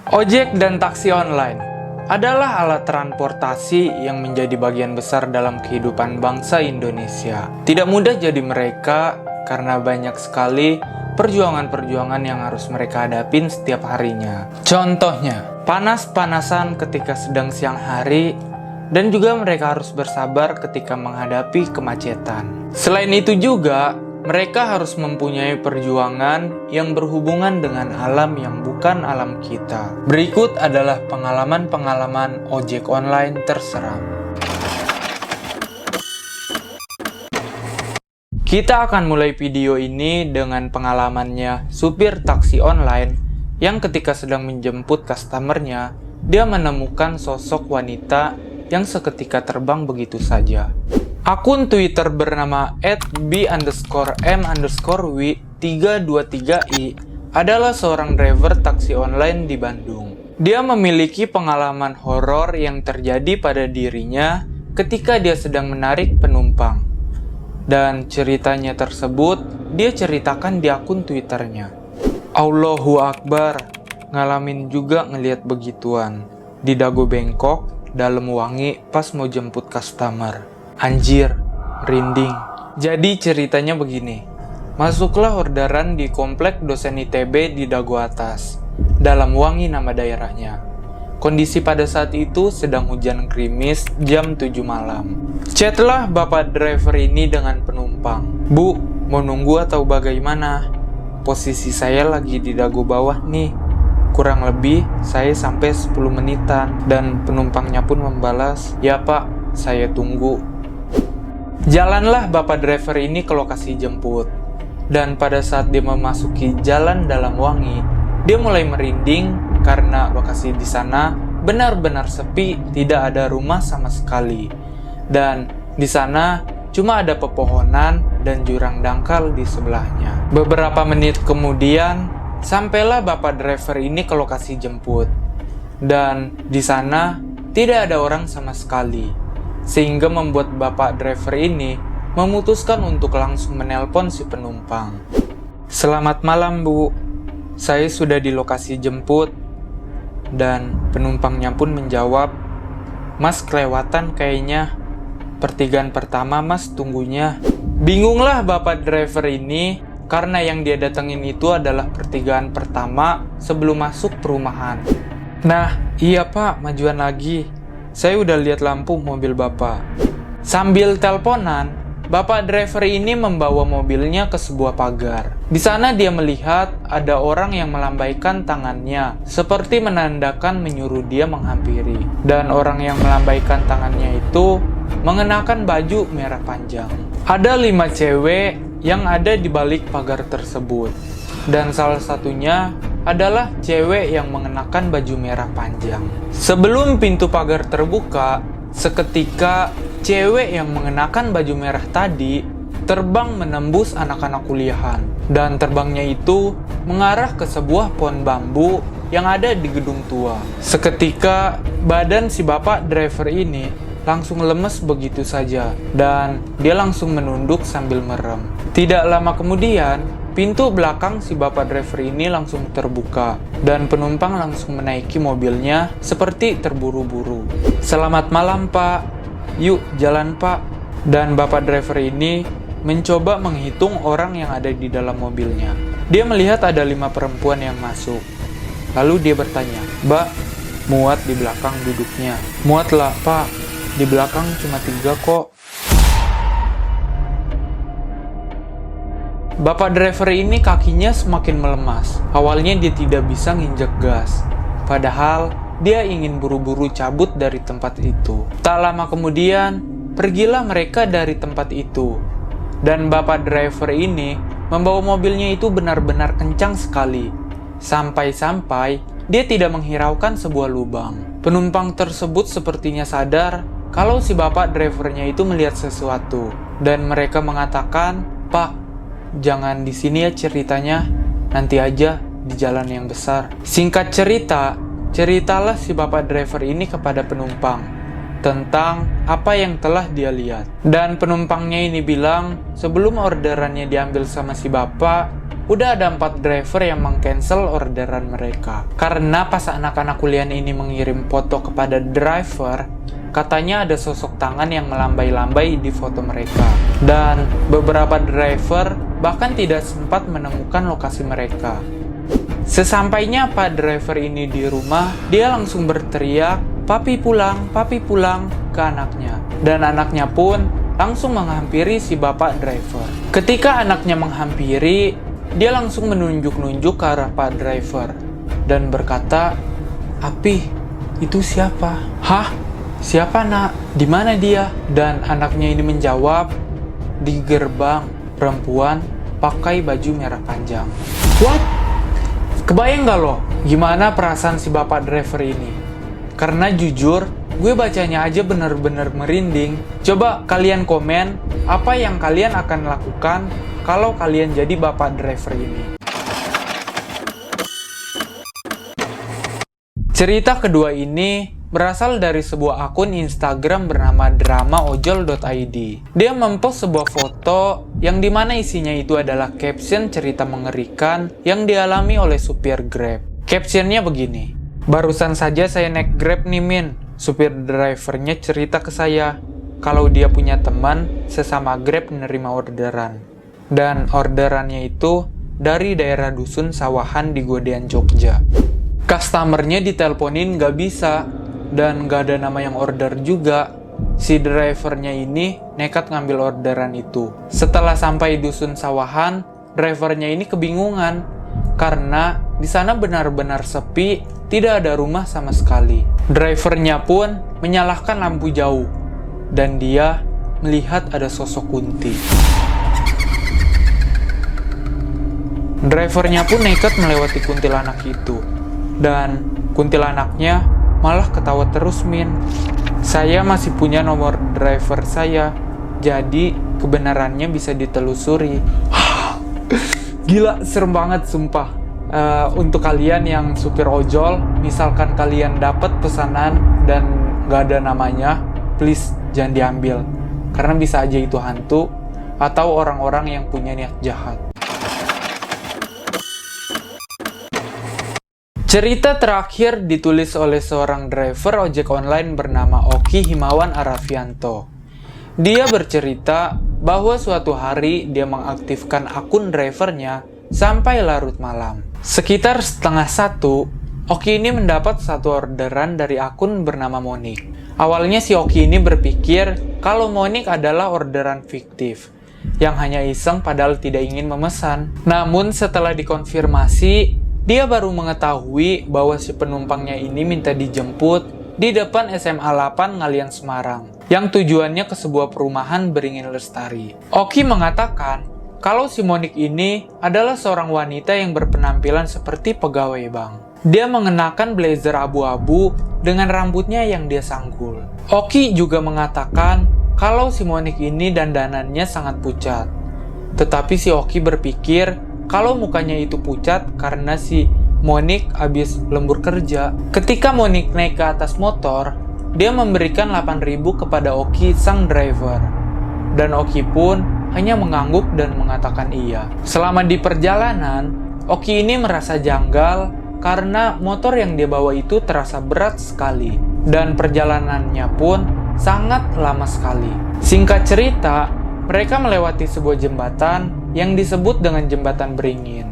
Ojek dan taksi online adalah alat transportasi yang menjadi bagian besar dalam kehidupan bangsa Indonesia. Tidak mudah jadi mereka karena banyak sekali perjuangan-perjuangan yang harus mereka hadapin setiap harinya. Contohnya, panas-panasan ketika sedang siang hari, dan juga mereka harus bersabar ketika menghadapi kemacetan. Selain itu juga, mereka harus mempunyai perjuangan yang berhubungan dengan alam yang bukan alam kita. Berikut adalah pengalaman-pengalaman ojek online terseram. Kita akan mulai video ini dengan pengalamannya supir taksi online yang ketika sedang menjemput customernya, dia menemukan sosok wanita yang seketika terbang begitu saja. Akun Twitter bernama @b_m_w323i adalah seorang driver taksi online di Bandung. Dia memiliki pengalaman horor yang terjadi pada dirinya ketika dia sedang menarik penumpang. Dan ceritanya tersebut dia ceritakan di akun Twitternya. Allahu Akbar, ngalamin juga ngelihat begituan. Di dagu bengkok, dalam wangi pas mau jemput customer. Anjir, merinding. Jadi ceritanya begini. Masuklah orderan di komplek dosen ITB di Dago Atas. Dalam Wangi nama daerahnya. Kondisi pada saat itu sedang hujan gerimis jam 7 malam. Chatlah bapak driver ini dengan penumpang. Bu, mau nunggu atau bagaimana? Posisi saya lagi di Dago bawah nih. Kurang lebih saya sampai 10 menitan. Dan penumpangnya pun membalas, ya pak, saya tunggu. Jalanlah bapak driver ini ke lokasi jemput. Dan pada saat dia memasuki jalan dalam Wangi, dia mulai merinding karena lokasi di sana benar-benar sepi, tidak ada rumah sama sekali. Dan di sana cuma ada pepohonan dan jurang dangkal di sebelahnya. Beberapa menit kemudian, sampailah bapak driver ini ke lokasi jemput. Dan di sana tidak ada orang sama sekali. Sehingga membuat bapak driver ini memutuskan untuk langsung menelpon si penumpang. Selamat malam bu, saya sudah di lokasi jemput. Dan penumpangnya pun menjawab, mas kelewatan kayaknya, pertigaan pertama mas tunggunya. Bingunglah bapak driver ini karena yang dia datengin itu adalah pertigaan pertama sebelum masuk perumahan. Nah iya pak, majuan lagi. Saya udah lihat lampu mobil bapak. Sambil teleponan, bapak driver ini membawa mobilnya ke sebuah pagar. Di sana dia melihat ada orang yang melambaikan tangannya, seperti menandakan menyuruh dia menghampiri. Dan orang yang melambaikan tangannya itu mengenakan baju merah panjang. Ada 5 cewek yang ada di balik pagar tersebut. Dan salah satunya adalah cewek yang mengenakan baju merah panjang. Sebelum pintu pagar terbuka, seketika cewek yang mengenakan baju merah tadi terbang menembus anak-anak kuliahan. Dan terbangnya itu mengarah ke sebuah pohon bambu yang ada di gedung tua. Seketika badan si bapak driver ini langsung lemes begitu saja. Dan dia langsung menunduk sambil merem. Tidak lama kemudian, pintu belakang si bapak driver ini langsung terbuka dan penumpang langsung menaiki mobilnya seperti terburu-buru. Selamat malam pak, yuk jalan pak. Dan bapak driver ini mencoba menghitung orang yang ada di dalam mobilnya. Dia melihat ada 5 perempuan yang masuk. Lalu dia bertanya, mbak, muat di belakang duduknya? Muatlah pak, di belakang cuma 3 kok. Bapak driver ini kakinya semakin melemas. Awalnya dia tidak bisa nginjek gas. Padahal dia ingin buru-buru cabut dari tempat itu. Tak lama kemudian, pergilah mereka dari tempat itu. Dan bapak driver ini membawa mobilnya itu benar-benar kencang sekali. Sampai-sampai dia tidak menghiraukan sebuah lubang. Penumpang tersebut sepertinya sadar kalau si bapak drivernya itu melihat sesuatu. Dan mereka mengatakan, pak, jangan di sini ya ceritanya, nanti aja di jalan yang besar. Singkat cerita, ceritalah si bapak driver ini kepada penumpang tentang apa yang telah dia lihat. Dan penumpangnya ini bilang, sebelum orderannya diambil sama si bapak, udah ada 4 driver yang meng-cancel orderan mereka. Karena pas anak-anak kuliah ini mengirim foto kepada driver, katanya ada sosok tangan yang melambai-lambai di foto mereka. Dan beberapa driver bahkan tidak sempat menemukan lokasi mereka. Sesampainya Pak driver ini di rumah, dia langsung berteriak, papi pulang," ke anaknya. Dan anaknya pun langsung menghampiri si bapak driver. Ketika anaknya menghampiri, dia langsung menunjuk-nunjuk ke arah Pak driver dan berkata, "Api, itu siapa?" "Hah? Siapa, Nak? Di mana dia?" Dan anaknya ini menjawab, "Di gerbang, perempuan pakai baju merah panjang." What? Kebayang gak lo gimana perasaan si bapak driver ini? Karena jujur, gue bacanya aja bener-bener merinding. Coba kalian komen apa yang kalian akan lakukan kalau kalian jadi bapak driver ini. Cerita kedua ini berasal dari sebuah akun Instagram bernama dramaojol.id. Dia mempost sebuah foto yang dimana isinya itu adalah caption cerita mengerikan yang dialami oleh supir Grab. Captionnya begini, "Barusan saja saya naik Grab nih Min. Supir drivernya cerita ke saya kalau dia punya teman sesama Grab menerima orderan. Dan orderannya itu dari daerah dusun Sawahan di Godean, Jogja. Customernya diteleponin gak bisa, dan gak ada nama yang order juga. Si drivernya ini nekat ngambil orderan itu. Setelah sampai dusun Sawahan, drivernya ini kebingungan karena di sana benar-benar sepi, tidak ada rumah sama sekali. Drivernya pun menyalakan lampu jauh dan dia melihat ada sosok Kunti. Drivernya pun nekat melewati kuntilanak itu. Dan kuntilanaknya malah ketawa terus, Min. Saya masih punya nomor driver saya, jadi kebenarannya bisa ditelusuri. Gila, serem banget sumpah. Untuk kalian yang supir ojol, misalkan kalian dapat pesanan dan gak ada namanya, please jangan diambil. Karena bisa aja itu hantu atau orang-orang yang punya niat jahat. Cerita terakhir ditulis oleh seorang driver ojek online bernama Oki Himawan Arafianto. Dia bercerita bahwa suatu hari dia mengaktifkan akun drivernya sampai larut malam. Sekitar 12:30, Oki ini mendapat satu orderan dari akun bernama Monik. Awalnya si Oki ini berpikir kalau Monik adalah orderan fiktif yang hanya iseng padahal tidak ingin memesan. Namun setelah dikonfirmasi, dia baru mengetahui bahwa si penumpangnya ini minta dijemput di depan SMA 8 Ngalian Semarang, yang tujuannya ke sebuah perumahan beringin lestari. Oki mengatakan kalau si Monik ini adalah seorang wanita yang berpenampilan seperti pegawai bank. Dia mengenakan blazer abu-abu dengan rambutnya yang dia sanggul. Oki juga mengatakan kalau si Monik ini dandanannya sangat pucat. Tetapi si Oki berpikir kalau mukanya itu pucat karena si Monik habis lembur kerja. Ketika Monik naik ke atas motor, dia memberikan 8.000 kepada Oki sang driver. Dan Oki pun hanya mengangguk dan mengatakan iya. Selama di perjalanan, Oki ini merasa janggal karena motor yang dia bawa itu terasa berat sekali. Dan perjalanannya pun sangat lama sekali. Singkat cerita, mereka melewati sebuah jembatan yang disebut dengan jembatan beringin.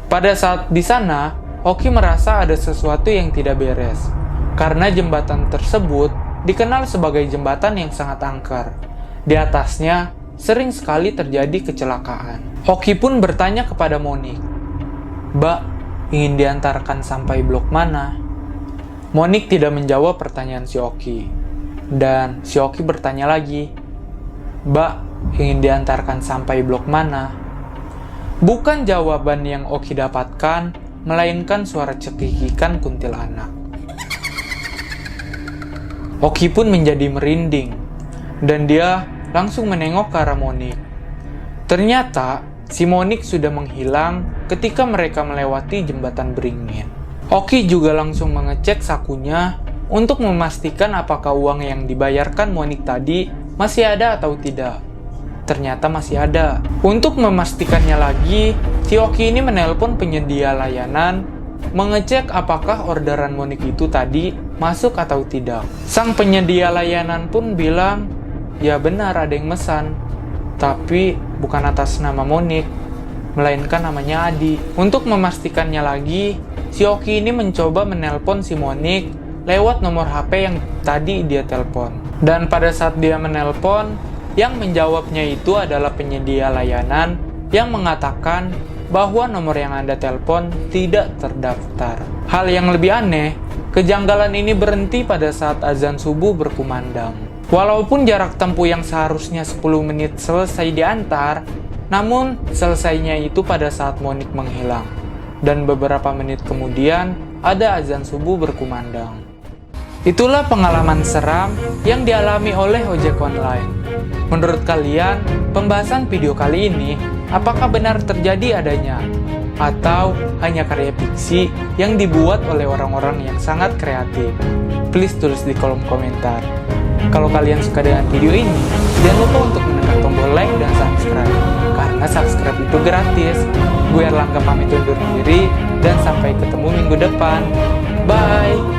Pada saat di sana, Oki merasa ada sesuatu yang tidak beres, karena jembatan tersebut dikenal sebagai jembatan yang sangat angker. Di atasnya sering sekali terjadi kecelakaan. Oki pun bertanya kepada Monik, "Mbak, ingin diantarkan sampai blok mana?" Monik tidak menjawab pertanyaan si Oki. Dan si Oki bertanya lagi, "Mbak, ingin diantarkan sampai blok mana?" Bukan jawaban yang Oki dapatkan, melainkan suara cekikikan kuntilanak. Oki pun menjadi merinding, dan dia langsung menengok ke arah Monik. Ternyata, si Monik sudah menghilang ketika mereka melewati jembatan beringin. Oki juga langsung mengecek sakunya untuk memastikan apakah uang yang dibayarkan Monik tadi masih ada atau tidak. Ternyata masih ada. Untuk memastikannya lagi, Si Oki ini menelpon penyedia layanan, mengecek apakah orderan Monik itu tadi masuk atau tidak. Sang penyedia layanan pun bilang, ya benar ada yang mesan, tapi bukan atas nama Monik, melainkan namanya Adi. Untuk memastikannya lagi, si Oki ini mencoba menelpon si Monik lewat nomor HP yang tadi dia telepon. Dan pada saat dia menelpon, yang menjawabnya itu adalah penyedia layanan yang mengatakan bahwa nomor yang Anda telepon tidak terdaftar. Hal yang lebih aneh, kejanggalan ini berhenti pada saat azan subuh berkumandang. Walaupun jarak tempuh yang seharusnya 10 menit selesai diantar, namun selesainya itu pada saat Monik menghilang. Dan beberapa menit kemudian, ada azan subuh berkumandang. Itulah pengalaman seram yang dialami oleh ojek online. Menurut kalian, pembahasan video kali ini apakah benar terjadi adanya? Atau hanya karya fiksi yang dibuat oleh orang-orang yang sangat kreatif? Please tulis di kolom komentar. Kalau kalian suka dengan video ini, jangan lupa untuk menekan tombol like dan subscribe. Karena subscribe itu gratis. Gue Erlangga pamit undur diri, dan sampai ketemu minggu depan. Bye!